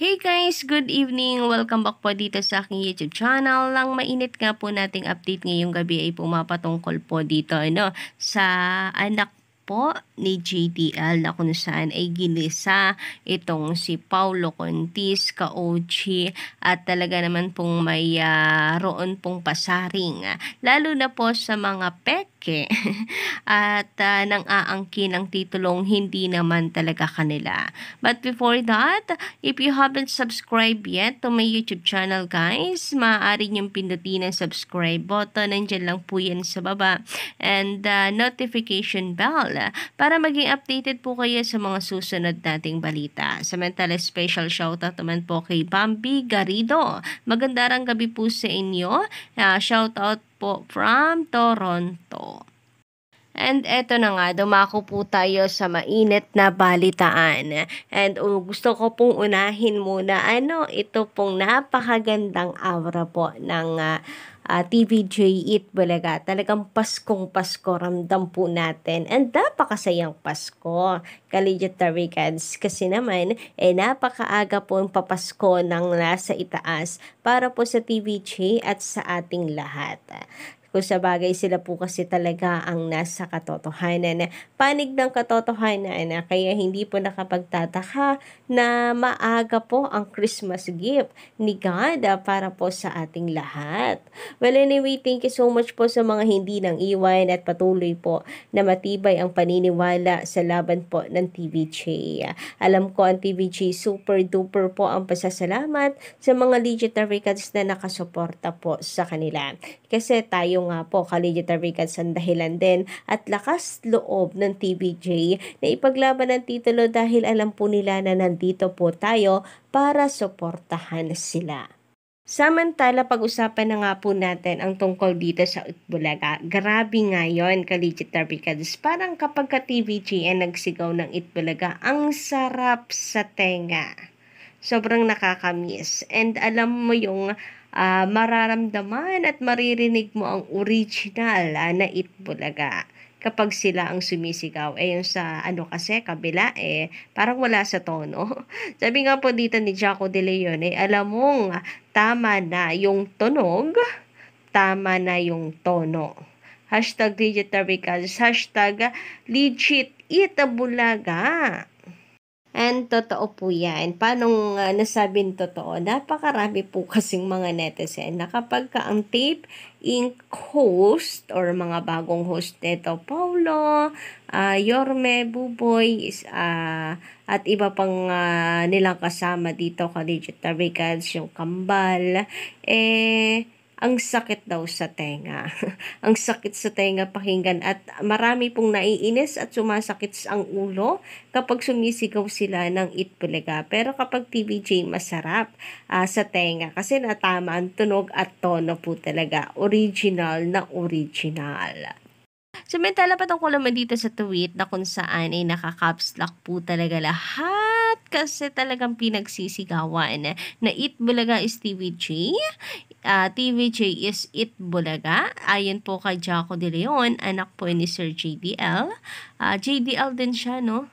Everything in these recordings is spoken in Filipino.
Hey guys, good evening! Welcome back po dito sa aking YouTube channel. Lang mainit nga po nating update ngayong gabi ay pumapatungkol po dito sa anak po ni JDL na kung saan ay ginisa itong si Paulo Contis, ka-OG, at talaga naman pong may roon pong pasaring. Lalo na po sa mga peke at nang aangkin ng titulong hindi naman talaga kanila. But before that, if you haven't subscribed yet to my YouTube channel guys, maaari niyong pindutin ang subscribe button. Nandiyan lang po yan sa baba. And notification bell para maging updated po kayo sa mga susunod nating balita. Samantala, special shoutout naman po kay Bambi Garrido. Magandang gabi po sa inyo. Shoutout po from Toronto. And eto na nga, dumako po tayo sa mainit na balitaan. And gusto ko pong unahin muna, ito pong napakagandang aura po ng TVJ Itbulaga. Talagang Paskong Pasko ramdam po natin. And napakasayang Pasko, Collegiate Taricans. Kasi naman, napakaaga po ang papasko ng nasa itaas para po sa TVJ at sa ating lahat. Kung sa bagay sila po kasi talaga ang nasa katotohanan, panig ng katotohanan, kaya hindi po nakapagtataka na maaga po ang Christmas gift ni God para po sa ating lahat. Well anyway, thank you so much po sa mga hindi nang iwan at patuloy po na matibay ang paniniwala sa laban po ng TVJ. Alam ko ang TVJ super duper po ang pasasalamat sa mga legit Taricans na nakasuporta po sa kanila. Kasi tayo nga po, Collegiate Taricans, ang dahilan din at lakas loob ng TVJ na ipaglaban ang titulo dahil alam po nila na nandito po tayo para suportahan sila. Samantala, pag-usapan na nga po natin ang tungkol dito sa Itbulaga. Grabe nga yun, Collegiate Taricans. Parang kapag ka-TVJ ang nagsigaw ng Itbulaga, ang sarap sa tenga. Sobrang nakakamiss. And alam mo yung mararamdaman at maririnig mo ang original na Itbulaga kapag sila ang sumisigaw. Yung sa kasi kabila parang wala sa tono. Sabi nga po dito ni Jaco De Leon, alam mong tama na yung tunog, tama na yung tono. Hashtag legit Taricans, hashtag legit Itbulaga. And totoo po yan. Paano nasabing totoo? Napakarami po kasing mga netizen na kapag ka ang Tape Inc. host or mga bagong host nito, Paulo, Yorme, Buboy, at iba pang nilang kasama dito, Collegiate Taricans, yung Kambal, ang sakit daw sa tenga. Ang sakit sa tenga pakinggan at marami pong naiinis at sumasakit ang ulo kapag sumisigaw sila ng Itbulaga. Pero kapag TVJ, masarap sa tenga kasi natama ang tunog at tono po talaga. Original na original. Samantala, patungkol naman dito sa tweet na kung saan ay nakaka-caps lock po talaga lahat kasi talagang pinagsisigawan na Itbulaga is TVJ. TVJ is Itbulaga. Ayon po kay Jaco De Leon, anak po ni Sir JDL. JDL din siya, no?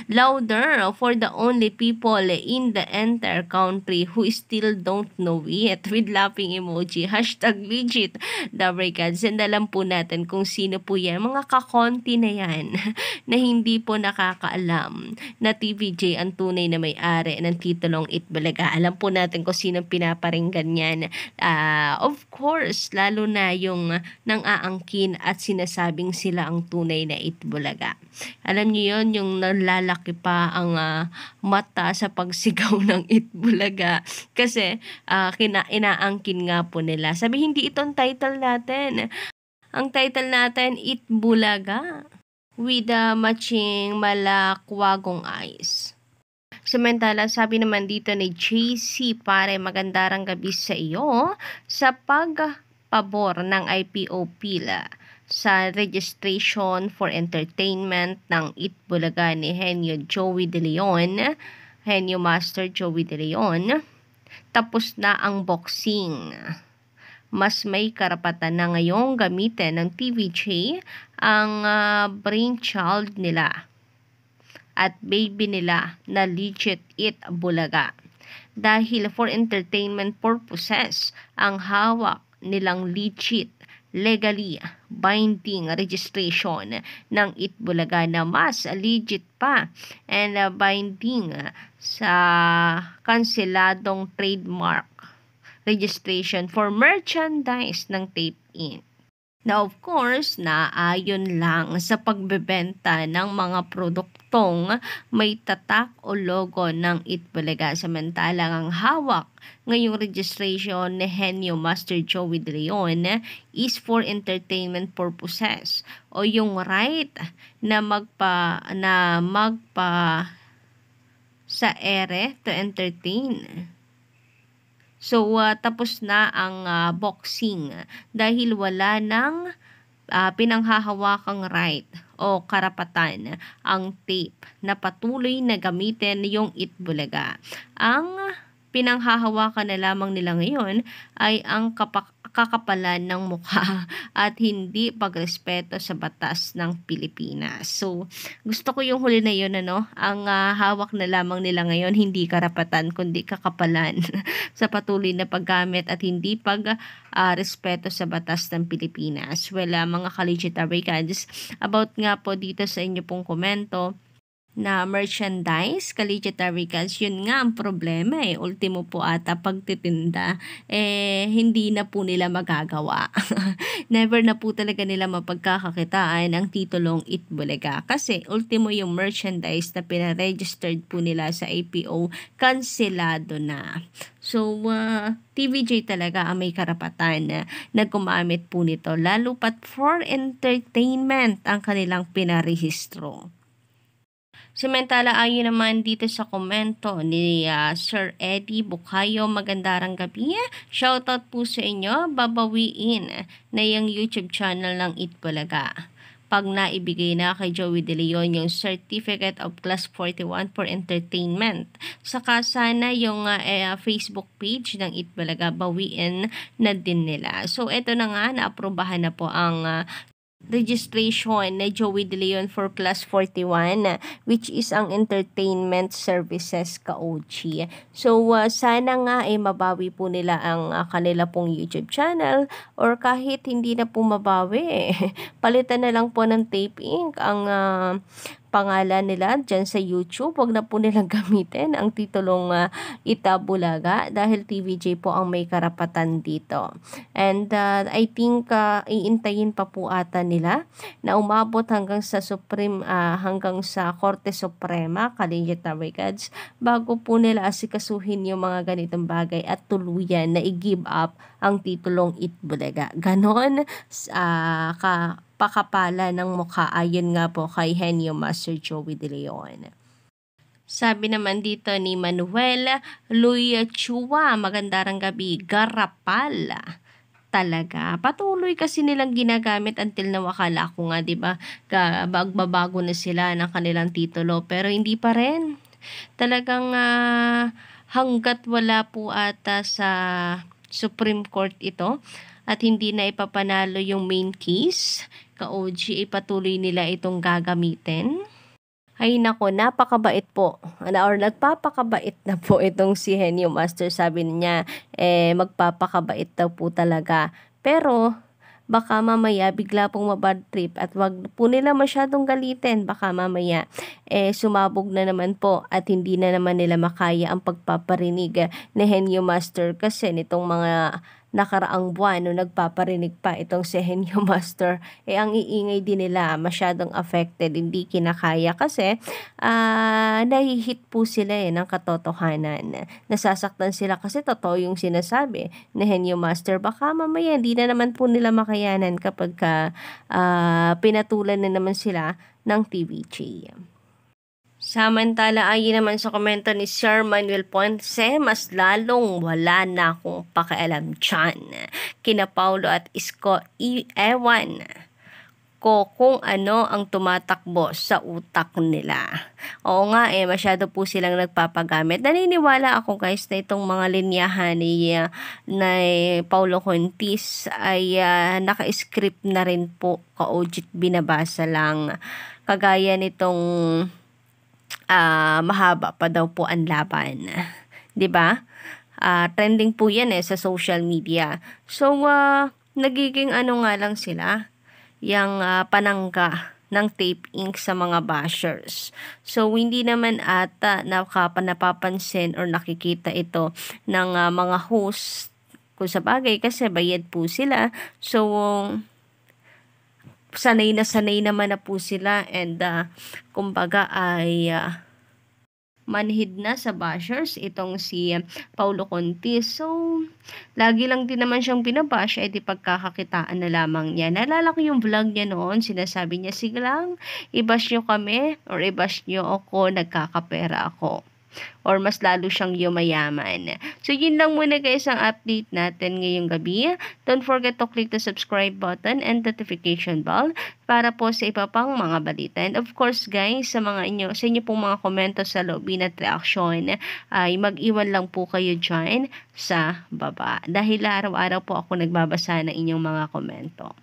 Louder for the only people in the entire country who still don't know it, with laughing emoji, hashtag legit Taricans. And alam po natin kung sino po yan, mga kakonti na yan na hindi po nakakaalam na TVJ ang tunay na may-ari ng titulong Itbulaga. Alam po natin kung sino pinaparinggan yan. Of course, lalo na yung nang aangkin at sinasabing sila ang tunay na Itbulaga. Alam niyo yon, yung nalalaki pa ang mata sa pagsigaw ng Itbulaga kasi inaangkin nga po nila. Sabi, hindi itong title natin. Ang title natin, Itbulaga with matching malakwagong eyes. Samantala, sabi naman dito ni JC, pare, magandang gabi sa iyo sa pagpabor ng IPO pila sa registration for entertainment ng Itbulaga ni Henyo Joey De Leon, Henyo Master Joey De Leon. Tapos na ang boxing. Mas may karapatan na ngayong gamitin ng TVJ ang brainchild nila at baby nila na legit Itbulaga. dahil for entertainment purposes ang hawak nilang legit, legally binding registration ng Itbulaga na mas legit pa and binding sa kanseladong trademark registration for merchandise ng Tape Inc. Na of course, naayon lang sa pagbebenta ng mga produktong may tatak o logo ng Itbulaga. Samantalang ang hawak ngayong registration ni Henyo Master Joey De Leon is for entertainment purposes o yung right na magpa sa ere to entertain. So, tapos na ang boxing dahil wala nang pinanghahawakang right o karapatan ang tape na patuloy na gamitin yung Itbulaga. Ang pinanghahawakan na lamang nila ngayon ay ang kakapalan ng mukha at hindi pagrespeto sa batas ng Pilipinas. So, gusto ko yung huli na yun, ang hawak na lamang nila ngayon, hindi karapatan, kundi kakapalan sa patuloy na paggamit at hindi respeto sa batas ng Pilipinas. Well, mga collegiate Americans, about nga po dito sa inyo pong komento, na merchandise, collegiate Americans, yun nga ang problema ultimo po ata pagtitinda, hindi na po nila magagawa. Never na po talaga nila mapagkakakitaan ang titulong Itbulaga kasi ultimo yung merchandise na pinaregistered po nila sa APO, kanselado na. So, TVJ talaga ang may karapatan na gumamit po nito, lalo pat for entertainment ang kanilang pinarehistro. Samantala, ayon naman dito sa komento ni Sir Eddie Bukayo, magandang gabi. Shoutout po sa inyo, babawiin na yung YouTube channel ng Itbulaga. Pag naibigay na kay Joey De Leon yung Certificate of Class 41 for Entertainment. Saka sana yung Facebook page ng Itbulaga, bawiin na din nila. So, eto na nga, naaprobahan na po ang registration ni Joey De Leon for Class 41 which is ang Entertainment Services ka-OG. So, sana nga mabawi po nila ang kanila pong YouTube channel or kahit hindi na po mabawi, palitan na lang po ng Tape Inc. ang pangalan nila dyan sa YouTube. Huwag na po nilang gamitin ang titulong Itbulaga dahil TVJ po ang may karapatan dito. And I think iintayin pa po ata nila na umabot hanggang sa hanggang sa Korte Suprema, Collegiate Americans, bago po nila asikasuhin yung mga ganitong bagay at tuluyan na i-give up ang titulong Itbulaga. Ganon pakapala ng mukha ayon nga po kay Henyo Master Joey De Leon. Sabi naman dito ni Manuel Luya Chua, magandang gabi, garapal talaga. Patuloy kasi nilang ginagamit until na wakala ko nga, 'di ba? Bagbabago na sila ng kanilang titulo pero hindi pa rin. Talagang hangga't wala po ata sa Supreme Court ito at hindi na ipapanalo yung main case, ka-OG, patuloy nila itong gagamitin. Ay nako, napakabait po. Or nagpapakabait na po itong si Henyo Master. Sabi niya, magpapakabait daw po talaga. Pero, baka mamaya bigla pong mabad trip at wag po nila masyadong galitin. Baka mamaya sumabog na naman po at hindi na naman nila makaya ang pagpaparinig ni Henyo Master kasi nitong mga nakaraang buwan no nagpaparinig pa itong si Henyo Master, ang iingay din nila, masyadong affected, hindi kinakaya kasi nahihit po sila ng katotohanan. Nasasaktan sila kasi totoo yung sinasabi ni Henyo Master. Baka mamaya hindi na naman po nila makayanan kapag pinatulan na naman sila ng TVJ. Samantala, ayon naman sa komento ni Sir Manuel Ponce, mas lalong wala na akong pakialam dyan. Kina Paulo at Isko, ewan ko kung ano ang tumatakbo sa utak nila. Oo nga masyado po silang nagpapagamit. Naniniwala ako guys na itong mga linyahan ni Paulo Contis ay naka-script na rin po, ka-OG binabasa lang. Kagaya nitong mahaba pa daw po ang laban. 'di ba? Trending po yan sa social media. So, nagiging ano nga lang sila, yung panangga ng tape ink sa mga bashers. So, hindi naman ata napapansin or nakikita ito ng mga host kung sa bagay kasi bayad po sila. So, sanay naman na po sila and kumbaga ay manhid na sa bashers itong si Paulo Contis. So, lagi lang din naman siyang binabash, di pagkakakitaan na lamang niya. Naalala ko yung vlog niya noon, sinasabi niya, sige lang, i-bash nyo kami or i-bash nyo ako, nagkakapera ako. Or mas lalo siyang yumayaman. So, yun lang muna guys ang update natin ngayong gabi. Don't forget to click the subscribe button and notification bell para po sa iba pang mga balita. And of course guys, sa inyo pong mga komento sa loobin at reaksyon, ay mag-iwan lang po kayo dyan sa baba. Dahil araw-araw po ako nagbabasa ng inyong mga komento.